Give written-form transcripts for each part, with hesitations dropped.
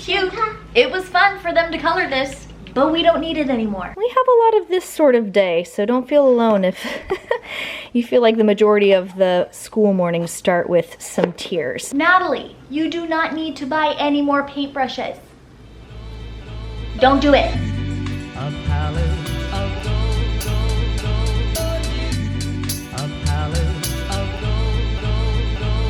Cute. It was fun for them to color this, but we don't need it anymore. We have a lot of this sort of day, so don't feel alone if you feel like the majority of the school mornings start with some tears. Natalie, you do not need to buy any more paintbrushes. Don't do it. A palette of gold, gold, gold for you. A palette of gold, gold, gold, gold.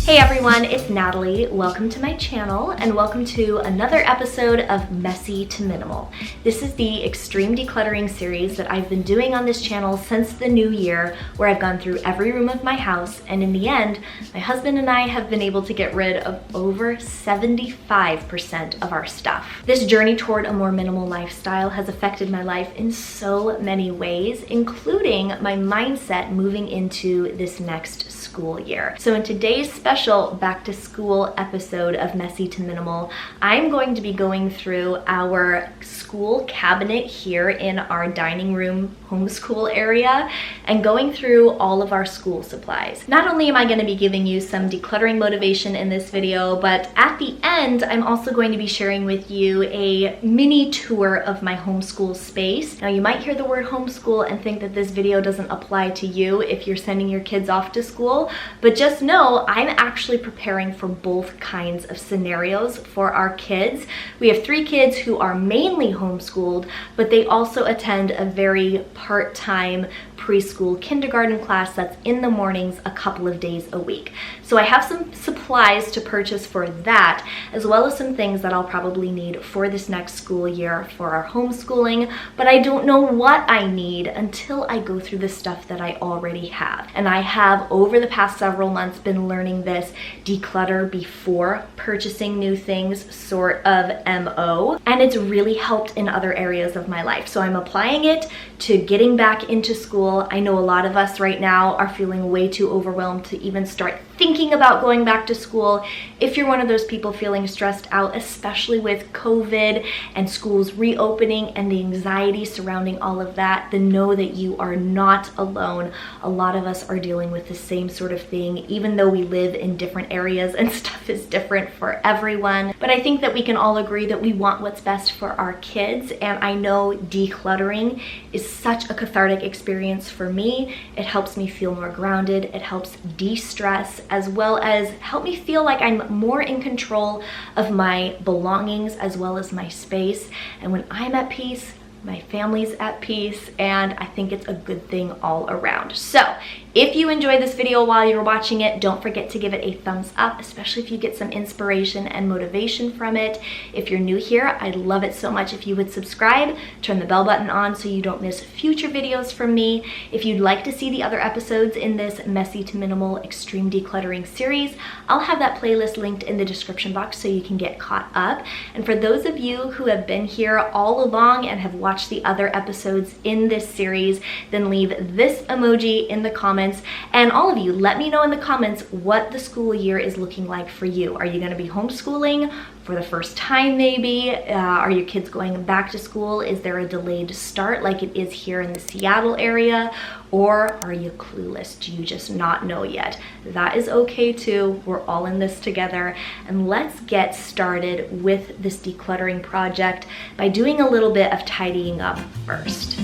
Hey everyone, it's Natalie. Welcome to my channel and welcome to another episode of Messy to Minimal. This is the extreme decluttering series that I've been doing on this channel since the new year, where I've gone through every room of my house, and in the end, my husband and I have been able to get rid of over 75% of our stuff. This journey toward a more minimal lifestyle has affected my life in so many ways, including my mindset moving into this next school year. So in today's special back to school episode of Messy to Minimal, I'm going to be going through our school cabinet here in our dining room homeschool area and going through all of our school supplies. Not only am I going to be giving you some decluttering motivation in this video, but at the end, I'm also going to be sharing with you a mini tour of my homeschool space. Now, you might hear the word homeschool and think that this video doesn't apply to you if you're sending your kids off to school, but just know I'm actually preparing for both kinds of scenarios for our kids. We have 3 kids who are mainly homeschooled, but they also attend a very part-time preschool kindergarten class that's in the mornings a couple of days a week. So I have some supplies to purchase for that, as well as some things that I'll probably need for this next school year for our homeschooling, but I don't know what I need until I go through the stuff that I already have. And I have, over the past several months, been learning this declutter before purchasing new things sort of MO, and it's really helped in other areas of my life. So I'm applying it to getting back into school. I know a lot of us right now are feeling way too overwhelmed to even start thinking about going back to school. If you're one of those people feeling stressed out, especially with COVID and schools reopening and the anxiety surrounding all of that, then know that you are not alone. A lot of us are dealing with the same sort of thing, even though we live in different areas and stuff is different for everyone. But I think that we can all agree that we want what's best for our kids, and I know decluttering is such a cathartic experience for me. It helps me feel more grounded, it helps de-stress, as well as help me feel like I'm more in control of my belongings as well as my space. And when I'm at peace, my family's at peace, and I think it's a good thing all around. So if you enjoyed this video while you're watching it, don't forget to give it a thumbs up, especially if you get some inspiration and motivation from it. If you're new here, I'd love it so much if you would subscribe, turn the bell button on so you don't miss future videos from me. If you'd like to see the other episodes in this Messy to Minimal Extreme Decluttering series, I'll have that playlist linked in the description box so you can get caught up. And for those of you who have been here all along and have watched the other episodes in this series, then leave this emoji in the comments. And all of you, let me know in the comments what the school year is looking like for you. Are you going to be homeschooling for the first time maybe? Are your kids going back to school? Is there a delayed start like it is here in the Seattle area? Or are you clueless? Do you just not know yet? That is okay too. We're all in this together. And let's get started with this decluttering project by doing a little bit of tidying up first.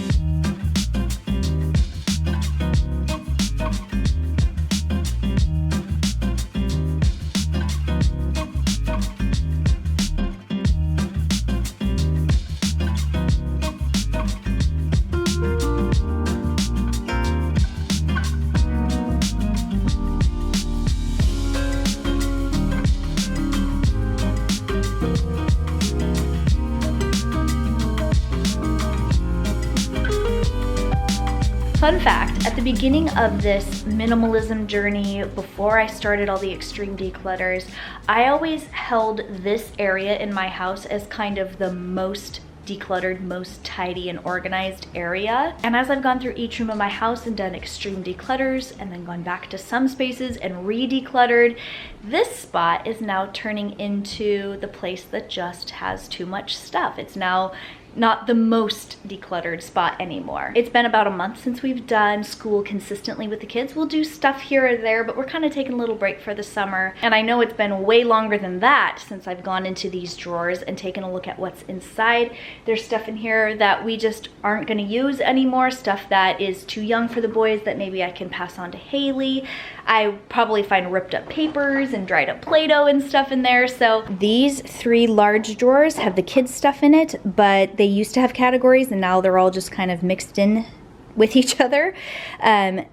Fun fact, at the beginning of this minimalism journey, before I started all the extreme declutters, I always held this area in my house as kind of the most decluttered, most tidy and organized area. And as I've gone through each room of my house and done extreme declutters and then gone back to some spaces and re-decluttered, this spot is now turning into the place that just has too much stuff. It's now not the most decluttered spot anymore. It's been about a month since we've done school consistently with the kids. We'll do stuff here or there, but we're kind of taking a little break for the summer. And I know it's been way longer than that since I've gone into these drawers and taken a look at what's inside. There's stuff in here that we just aren't gonna use anymore, stuff that is too young for the boys that maybe I can pass on to Haley. I probably find ripped up papers and dried up Play-Doh and stuff in there. So these 3 large drawers have the kids' stuff in it, but they used to have categories and now they're all just kind of mixed in with each other.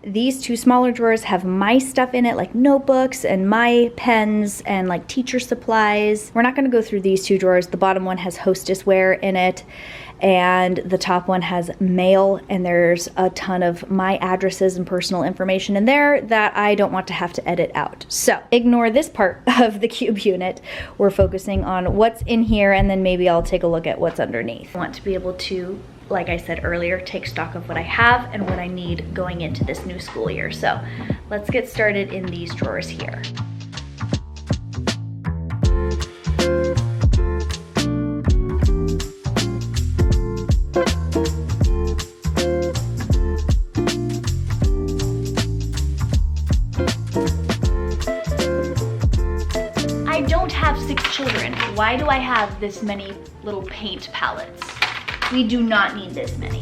These 2 smaller drawers have my stuff in it, like notebooks and my pens and like teacher supplies. We're not gonna go through these 2 drawers. The bottom one has hostess wear in it, and the top one has mail, and there's a ton of my addresses and personal information in there that I don't want to have to edit out. So ignore this part of the cube unit. We're focusing on what's in here, and then maybe I'll take a look at what's underneath. I want to be able to, like I said earlier, take stock of what I have and what I need going into this new school year. So let's get started in these drawers here. I don't have 6 children. Why do I have this many little paint palettes? We do not need this many.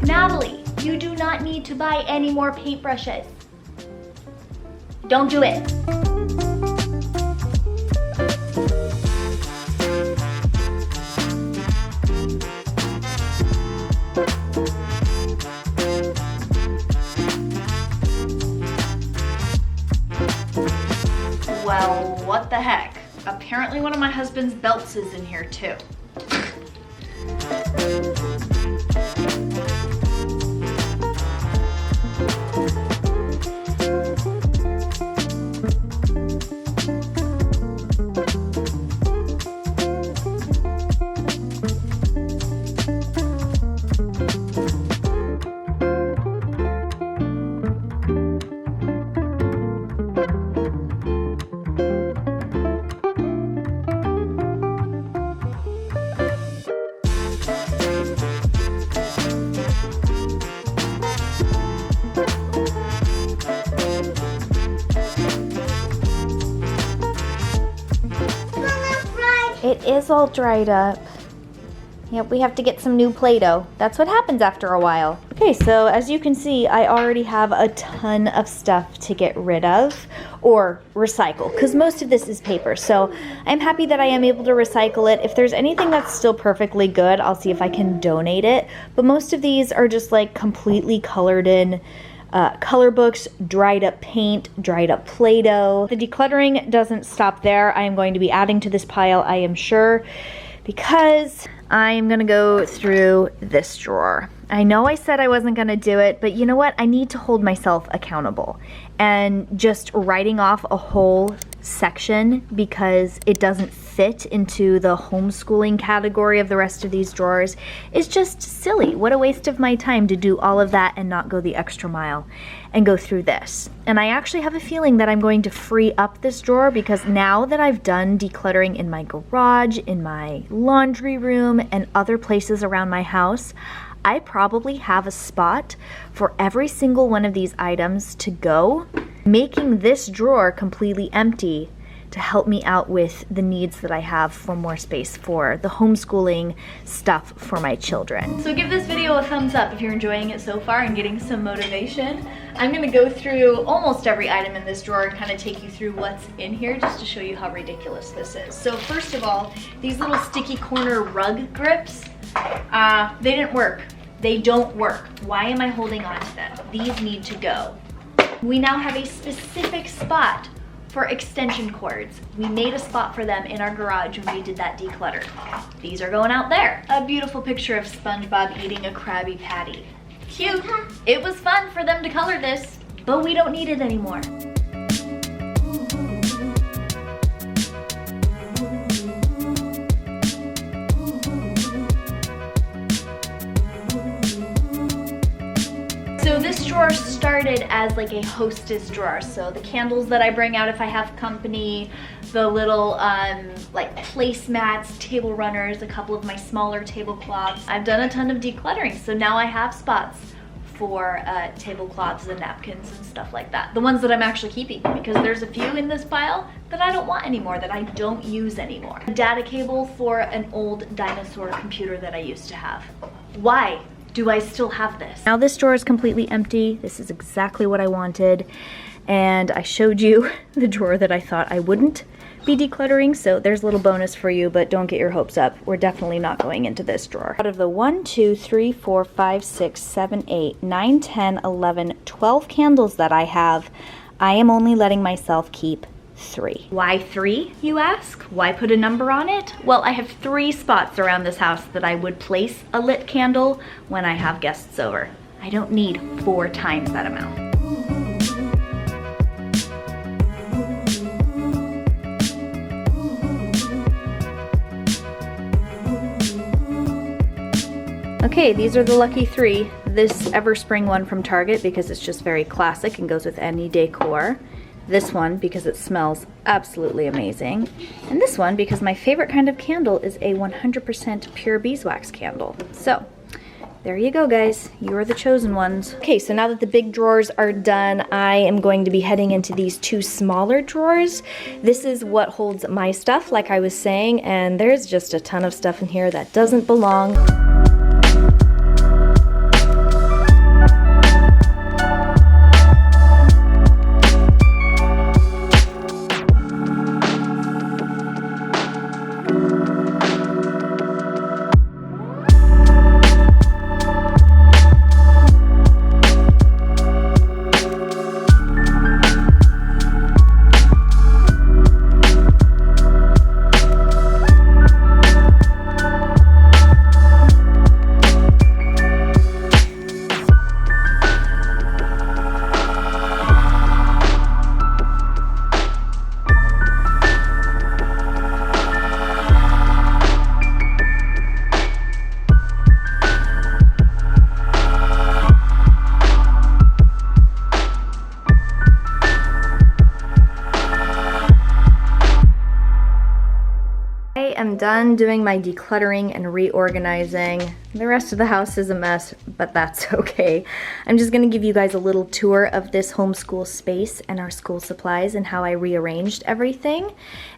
Natalie, you do not need to buy any more paintbrushes. Don't do it. Well, what the heck? Apparently one of my husband's belts is in here too. It is all dried up. Yep, we have to get some new Play-Doh. That's what happens after a while. Okay, so as you can see, I already have a ton of stuff to get rid of or recycle, because most of this is paper. So I'm happy that I am able to recycle it. If there's anything that's still perfectly good, I'll see if I can donate it. But most of these are just like completely colored in color books, dried up paint, dried up Play-Doh. The decluttering doesn't stop there. I am going to be adding to this pile, I am sure, because I'm gonna go through this drawer. I know I said I wasn't gonna do it, but you know what? I need to hold myself accountable. And just writing off a whole section because it doesn't fit into the homeschooling category of the rest of these drawers is just silly. What a waste of my time to do all of that and not go the extra mile and go through this. And I actually have a feeling that I'm going to free up this drawer, because now that I've done decluttering in my garage, in my laundry room, and other places around my house, I probably have a spot for every single one of these items to go, making this drawer completely empty to help me out with the needs that I have for more space for the homeschooling stuff for my children. So give this video a thumbs up if you're enjoying it so far and getting some motivation. I'm gonna go through almost every item in this drawer and kind of take you through what's in here just to show you how ridiculous this is. So first of all, these little sticky corner rug grips, they didn't work. They don't work. Why am I holding on to them? These need to go. We now have a specific spot for extension cords. We made a spot for them in our garage when we did that declutter. These are going out there. A beautiful picture of SpongeBob eating a Krabby Patty. Cute. It was fun for them to color this, but we don't need it anymore. as like a hostess drawer. So the candles that I bring out if I have company, the little like placemats, table runners, a couple of my smaller tablecloths. I've done a ton of decluttering, so now I have spots for tablecloths and napkins and stuff like that. The ones that I'm actually keeping, because there's a few in this pile that I don't want anymore, that I don't use anymore. A data cable for an old dinosaur computer that I used to have. Why do I still have this? Now this drawer is completely empty. This is exactly what I wanted. And I showed you the drawer that I thought I wouldn't be decluttering, so there's a little bonus for you, but don't get your hopes up. We're definitely not going into this drawer. Out of the 1, 2, 3, 4, 5, 6, 7, 8, 9, 10, 11, 12 candles that I have, I am only letting myself keep 3. Why 3, you ask? Why put a number on it? Well, I have 3 spots around this house that I would place a lit candle when I have guests over. I don't need 4 times that amount. Okay, these are the lucky 3. This Everspring one from Target because it's just very classic and goes with any decor. This one because it smells absolutely amazing. And this one because my favorite kind of candle is a 100% pure beeswax candle. So, there you go, guys. You are the chosen ones. Okay, so now that the big drawers are done, I am going to be heading into these 2 smaller drawers. This is what holds my stuff, like I was saying, and there's just a ton of stuff in here that doesn't belong. I'm done doing my decluttering and reorganizing. The rest of the house is a mess, but that's okay. I'm just gonna give you guys a little tour of this homeschool space and our school supplies and how I rearranged everything.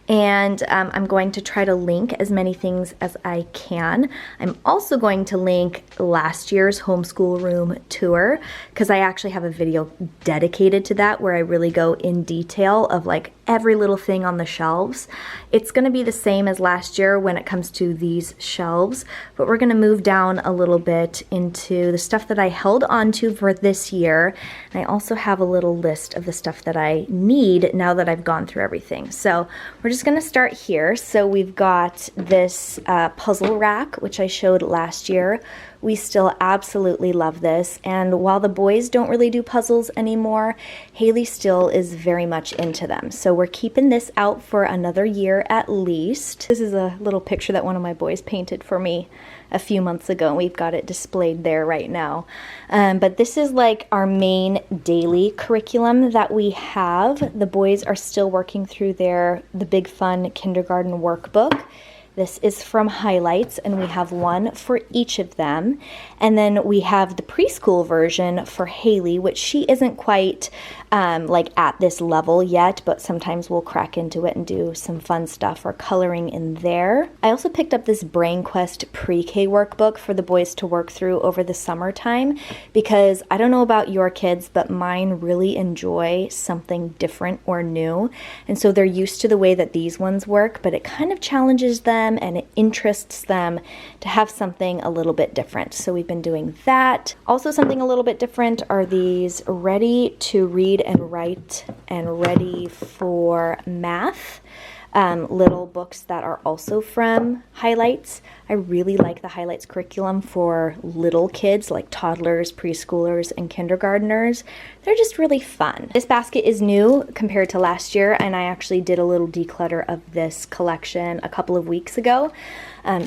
And I'm going to try to link as many things as I can. I'm also going to link last year's homeschool room tour because I actually have a video dedicated to that where I really go in detail of like every little thing on the shelves. It's gonna be the same as last year when it comes to these shelves, but we're gonna move down a little bit into the stuff that I held onto for this year. And I also have a little list of the stuff that I need now that I've gone through everything. So we're just gonna start here. So we've got this puzzle rack, which I showed last year. We still absolutely love this, and while the boys don't really do puzzles anymore, Haley still is very much into them. So we're keeping this out for another year at least. This is a little picture that one of my boys painted for me a few months ago, and we've got it displayed there right now. But this is like our main daily curriculum that we have. The boys are still working through the Big Fun kindergarten workbook. This is from Highlights, and we have one for each of them. And then we have the preschool version for Haley, which she isn't quite like at this level yet, but sometimes we'll crack into it and do some fun stuff or coloring in there. I also picked up this Brain Quest pre-K workbook for the boys to work through over the summertime because I don't know about your kids, but mine really enjoy something different or new. And so they're used to the way that these ones work, but it kind of challenges them and it interests them to have something a little bit different. So we've been doing that. Also something a little bit different are these Ready to Read and Write and Ready for Math little books that are also from Highlights. I really like the Highlights curriculum for little kids like toddlers, preschoolers, and kindergartners. They're just really fun. This basket is new compared to last year, and I actually did a little declutter of this collection a couple of weeks ago.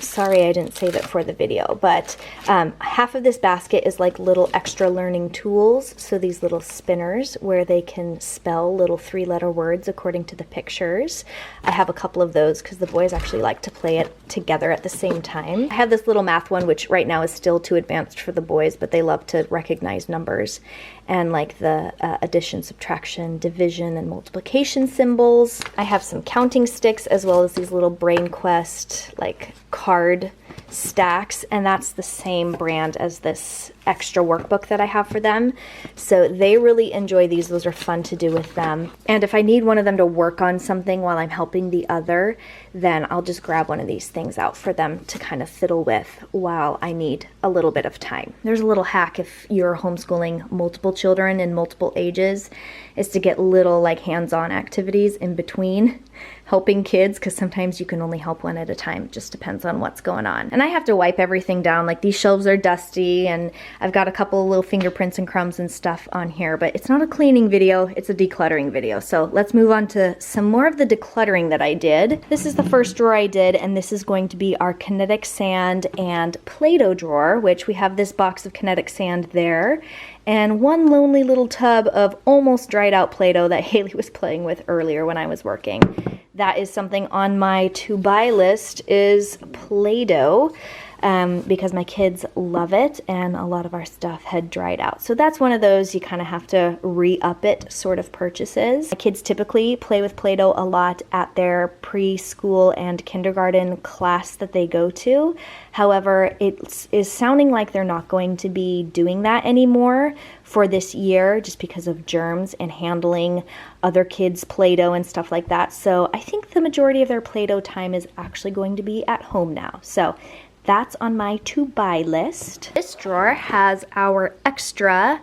Sorry I didn't save it for the video, but half of this basket is like little extra learning tools. So these little spinners where they can spell little 3-letter words according to the pictures. I have a couple of those because the boys actually like to play it together at the same time. I have this little math one, which right now is still too advanced for the boys, but they love to recognize numbers and like the addition, subtraction, division, and multiplication symbols. I have some counting sticks as well as these little Brain Quest like card stacks, and that's the same brand as this extra workbook that I have for them. So they really enjoy these. Those are fun to do with them. And if I need one of them to work on something while I'm helping the other, then I'll just grab one of these things out for them to kind of fiddle with while I need a little bit of time. There's a little hack if you're homeschooling multiple children in multiple ages, is to get little like hands-on activities in between helping kids, because sometimes you can only help one at a time. It just depends on what's going on. And I have to wipe everything down. Like these shelves are dusty and I've got a couple of little fingerprints and crumbs and stuff on here, but it's not a cleaning video, it's a decluttering video. So let's move on to some more of the decluttering that I did. This is the first drawer I did, and this is going to be our kinetic sand and Play-Doh drawer, which we have this box of kinetic sand there, and one lonely little tub of almost dried out Play-Doh that Haley was playing with earlier when I was working. That is something on my to-buy list, is Play-Doh, because my kids love it and a lot of our stuff had dried out. So that's one of those you kind of have to re-up it sort of purchases. My kids typically play with Play-Doh a lot at their preschool and kindergarten class that they go to. However, it is sounding like they're not going to be doing that anymore for this year just because of germs and handling other kids' Play-Doh and stuff like that. So I think the majority of their Play-Doh time is actually going to be at home now. So that's on my to-buy list. This drawer has our extra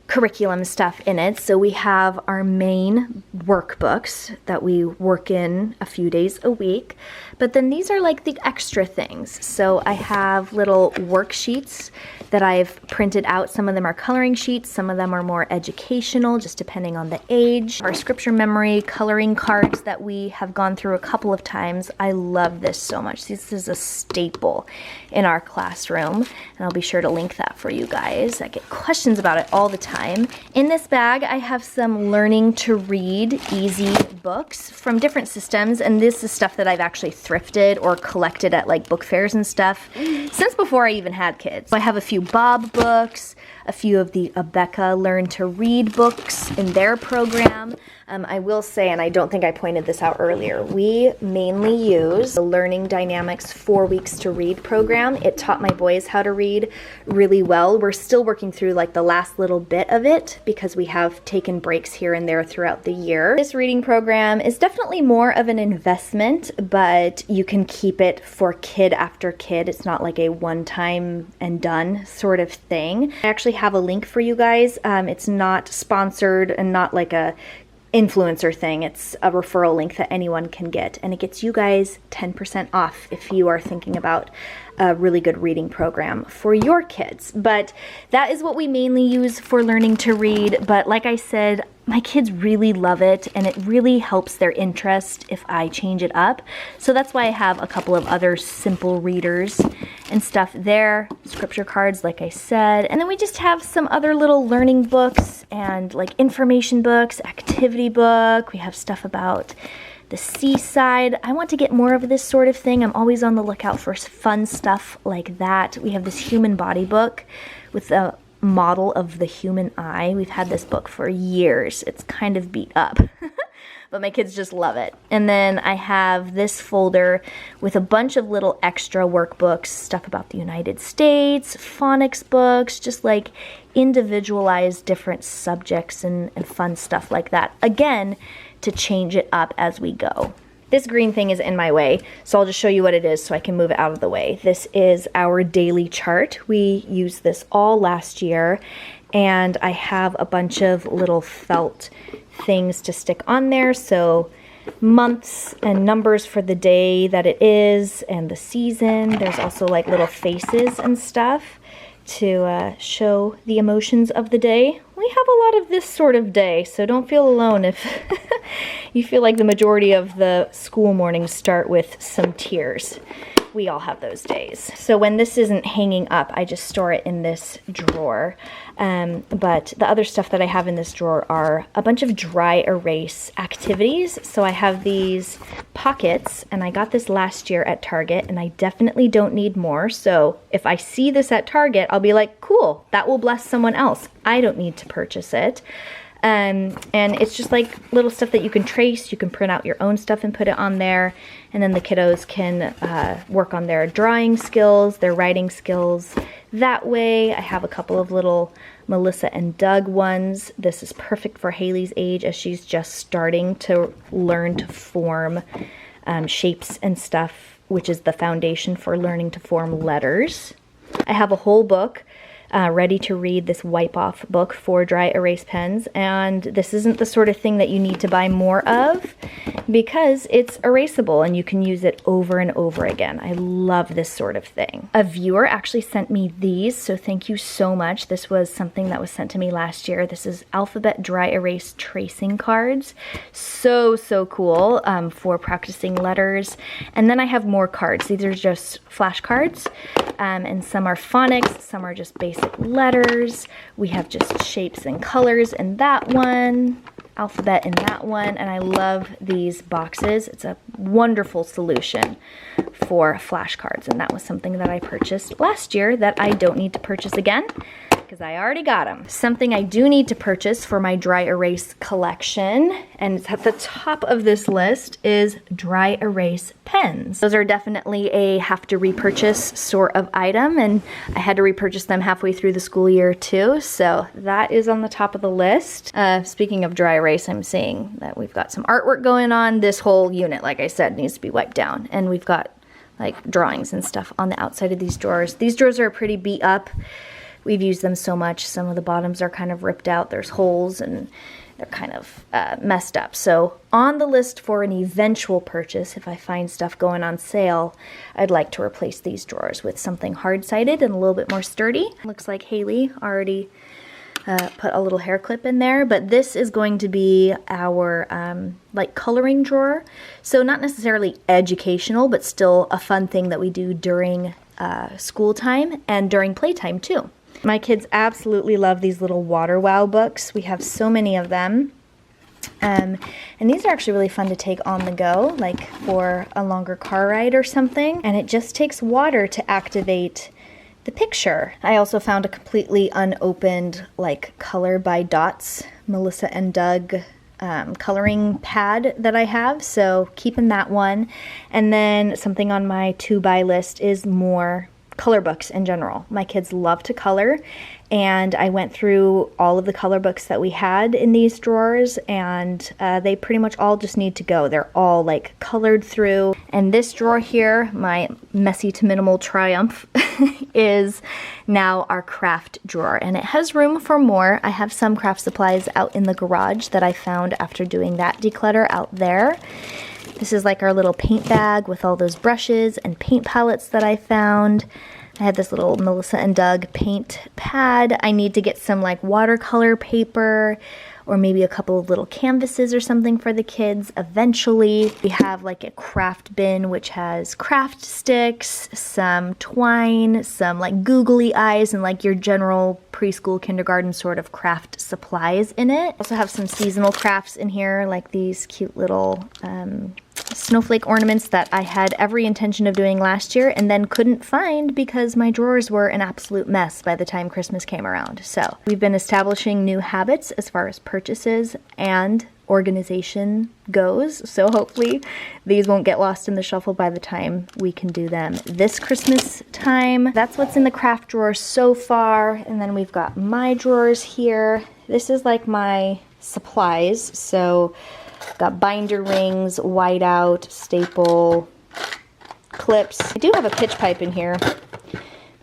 curriculum stuff in it. So we have our main workbooks that we work in a few days a week, but then these are like the extra things. So I have little worksheets that I've printed out. Some of them are coloring sheets, some of them are more educational, just depending on the age. Our scripture memory coloring cards that we have gone through a couple of times. I love this so much. This is a staple in our classroom, and I'll be sure to link that for you guys. I get questions about it all the time. In this bag, I have some learning to read easy books from different systems, and this is stuff that I've actually thrifted or collected at like book fairs and stuff since before I even had kids. So I have a few Bob books, a few of the Abeka Learn to Read books in their program. I will say, and I don't think I pointed this out earlier, we mainly use the Learning Dynamics 4 Weeks to Read program. It taught my boys how to read really well. We're still working through like the last little bit of it because we have taken breaks here and there throughout the year. This reading program is definitely more of an investment, but you can keep it for kid after kid. It's not like a one-time and done sort of thing. I actually have a link for you guys. It's not sponsored and not like a influencer thing. It's a referral link that anyone can get, and it gets you guys 10% off if you are thinking about a really good reading program for your kids. But that is what we mainly use for learning to read. But like I said, my kids really love it, and it really helps their interest if I change it up. So that's why I have a couple of other simple readers and stuff there, scripture cards like I said, and then we just have some other little learning books and like information books, activity book. We have stuff about the seaside. I want to get more of this sort of thing. I'm always on the lookout for fun stuff like that. We have this human body book with a model of the human eye. We've had this book for years. It's kind of beat up, but my kids just love it. And then I have this folder with a bunch of little extra workbooks, stuff about the United States, phonics books, just like individualized different subjects and fun stuff like that. Again, to change it up as we go. This green thing is in my way, so I'll just show you what it is so I can move it out of the way. This is our daily chart. We used this all last year, and I have a bunch of little felt things to stick on there, so months and numbers for the day that it is and the season. There's also like little faces and stuff to show the emotions of the day. We have a lot of this sort of day, so don't feel alone if you feel like the majority of the school mornings start with some tears. We all have those days. So when this isn't hanging up, I just store it in this drawer. But the other stuff that I have in this drawer are a bunch of dry erase activities. So I have these pockets, and I got this last year at Target, and I definitely don't need more. So if I see this at Target, I'll be like, cool, that will bless someone else. I don't need to purchase it. And it's just like little stuff that you can trace. You can print out your own stuff and put it on there. And then the kiddos can work on their drawing skills, their writing skills. That way, I have a couple of little Melissa and Doug ones. This is perfect for Haley's age as she's just starting to learn to form shapes and stuff, which is the foundation for learning to form letters. I have a whole book ready to read, this wipe-off book for dry erase pens, and this isn't the sort of thing that you need to buy more of because it's erasable and you can use it over and over again. I love this sort of thing. A viewer actually sent me these, so thank you so much. This was something that was sent to me last year. This is alphabet dry erase tracing cards. So cool for practicing letters. And then I have more cards. These are just flashcards, and some are phonics, some are just basic letters. We have just shapes and colors in that one, alphabet in that one, and I love these boxes. It's a wonderful solution for flashcards, and that was something that I purchased last year that I don't need to purchase again because I already got them. Something I do need to purchase for my dry erase collection, and it's at the top of this list, is dry erase pens. Those are definitely a have to repurchase sort of item, and I had to repurchase them halfway through the school year too, so that is on the top of the list. Speaking of dry erase, I'm seeing that we've got some artwork going on. This whole unit, like I said, needs to be wiped down, and we've got like drawings and stuff on the outside of these drawers. These drawers are pretty beat up. We've used them so much. Some of the bottoms are kind of ripped out. There's holes and they're kind of messed up. So on the list for an eventual purchase, if I find stuff going on sale, I'd like to replace these drawers with something hard-sided and a little bit more sturdy. Looks like Haley already put a little hair clip in there, but this is going to be our like coloring drawer. So not necessarily educational, but still a fun thing that we do during school time and during playtime too. My kids absolutely love these little Water Wow books. We have so many of them. And these are actually really fun to take on the go, like for a longer car ride or something. And it just takes water to activate the picture. I also found a completely unopened, like Color by Dots, Melissa and Doug coloring pad that I have, so keeping that one. And then something on my to-buy list is more color books in general. My kids love to color, and I went through all of the color books that we had in these drawers, and they pretty much all just need to go. They're all like colored through. And this drawer here, my messy to minimal triumph, is now our craft drawer, and it has room for more. I have some craft supplies out in the garage that I found after doing that declutter out there. This is like our little paint bag with all those brushes and paint palettes that I found. I had this little Melissa and Doug paint pad. I need to get some like watercolor paper or maybe a couple of little canvases or something for the kids eventually. We have like a craft bin which has craft sticks, some twine, some like googly eyes, and like your general preschool, kindergarten sort of craft supplies in it. Also have some seasonal crafts in here, like these cute little snowflake ornaments that I had every intention of doing last year and then couldn't find because my drawers were an absolute mess by the time Christmas came around. So we've been establishing new habits as far as purchases and organization goes, so hopefully these won't get lost in the shuffle by the time we can do them this Christmas time. That's what's in the craft drawer so far. And then we've got my drawers here. This is like my supplies, so got binder rings, whiteout, staple, clips. I do have a pitch pipe in here,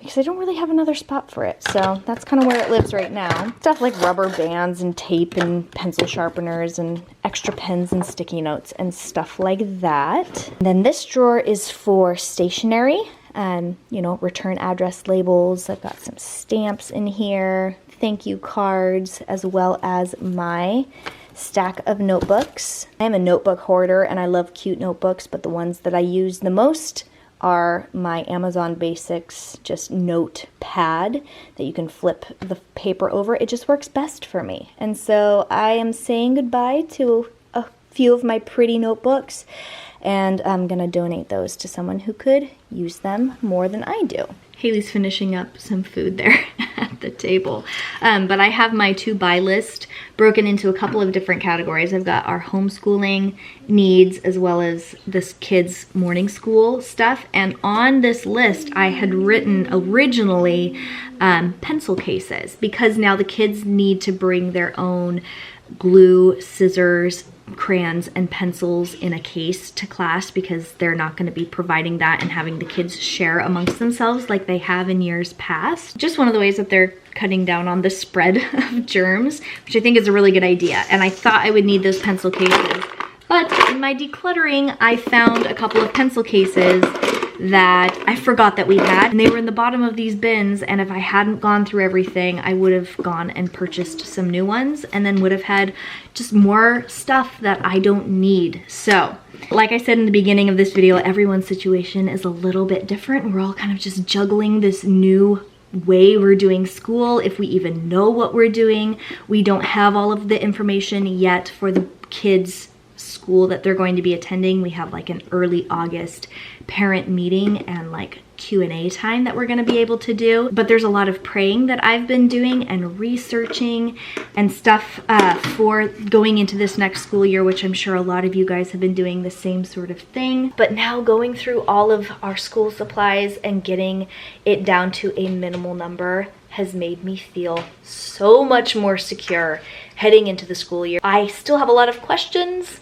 because I don't really have another spot for it. So that's kind of where it lives right now. Stuff like rubber bands and tape and pencil sharpeners and extra pens and sticky notes and stuff like that. And then this drawer is for stationery and, you know, return address labels. I've got some stamps in here, thank you cards, as well as my stack of notebooks. I am a notebook hoarder and I love cute notebooks, but the ones that I use the most are my Amazon Basics just notepad that you can flip the paper over. It just works best for me. And so I am saying goodbye to a few of my pretty notebooks, and I'm gonna donate those to someone who could use them more than I do. Haley's finishing up some food there at the table. But I have my to buy list broken into a couple of different categories. I've got our homeschooling needs as well as this kids' morning school stuff. And on this list, I had written originally pencil cases, because now the kids need to bring their own glue, scissors, crayons and pencils in a case to class, because they're not going to be providing that and having the kids share amongst themselves like they have in years past. Just one of the ways that they're cutting down on the spread of germs, which I think is a really good idea. And I thought I would need those pencil cases, but in my decluttering, I found a couple of pencil cases that I forgot that we had, and they were in the bottom of these bins, and if I hadn't gone through everything, I would have gone and purchased some new ones and then would have had just more stuff that I don't need. So, like I said in the beginning of this video, everyone's situation is a little bit different. We're all kind of just juggling this new way we're doing school, if we even know what we're doing. We don't have all of the information yet for the kids' school that they're going to be attending. We have like an early August parent meeting and like Q&A time that we're going to be able to do. But there's a lot of praying that I've been doing and researching and stuff for going into this next school year, which I'm sure a lot of you guys have been doing the same sort of thing. But now going through all of our school supplies and getting it down to a minimal number has made me feel so much more secure heading into the school year. I still have a lot of questions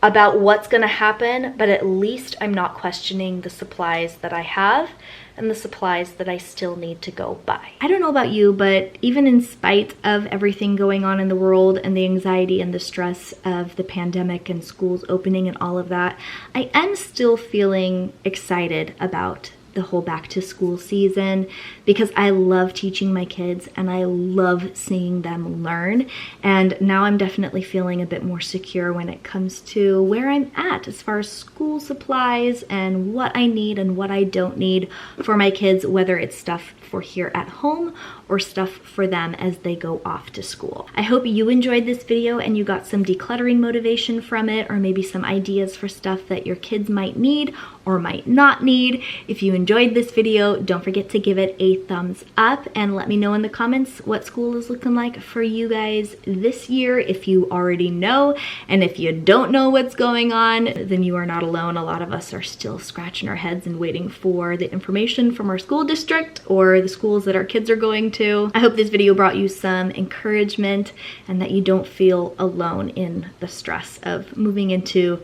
about what's gonna happen, but at least I'm not questioning the supplies that I have and the supplies that I still need to go buy. I don't know about you, but even in spite of everything going on in the world and the anxiety and the stress of the pandemic and schools opening and all of that, I am still feeling excited about the whole back to school season, because I love teaching my kids and I love seeing them learn. And now I'm definitely feeling a bit more secure when it comes to where I'm at as far as school supplies and what I need and what I don't need for my kids, whether it's stuff for here at home or stuff for them as they go off to school. I hope you enjoyed this video and you got some decluttering motivation from it, or maybe some ideas for stuff that your kids might need or might not need. If you enjoyed this video, don't forget to give it a thumbs up and let me know in the comments what school is looking like for you guys this year, if you already know. And if you don't know what's going on, then you are not alone. A lot of us are still scratching our heads and waiting for the information from our school district or the schools that our kids are going to. I hope this video brought you some encouragement and that you don't feel alone in the stress of moving into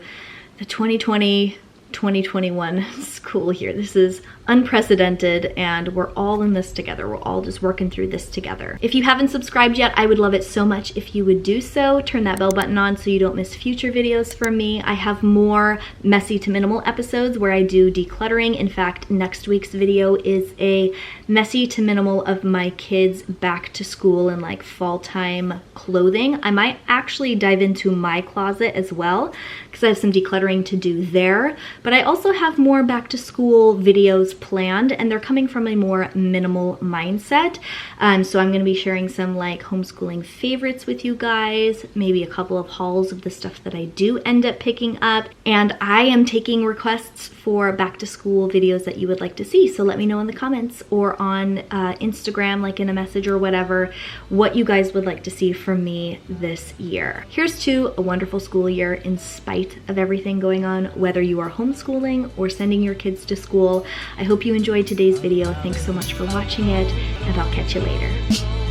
the 2020-2021 school year. This is unprecedented and we're all in this together. We're all just working through this together. If you haven't subscribed yet, I would love it so much if you would do so. Turn that bell button on so you don't miss future videos from me. I have more messy to minimal episodes where I do decluttering. In fact, next week's video is a messy to minimal of my kids back to school and like fall time clothing. I might actually dive into my closet as well because I have some decluttering to do there. But I also have more back to school videos planned and they're coming from a more minimal mindset. So I'm going to be sharing some like homeschooling favorites with you guys, maybe a couple of hauls of the stuff that I do end up picking up. And I am taking requests for back to school videos that you would like to see. So let me know in the comments or on Instagram, like in a message or whatever, what you guys would like to see from me this year. Here's to a wonderful school year in spite of everything going on, whether you are homeschooling or sending your kids to school. I hope you enjoyed today's video. Thanks so much for watching it, and I'll catch you later.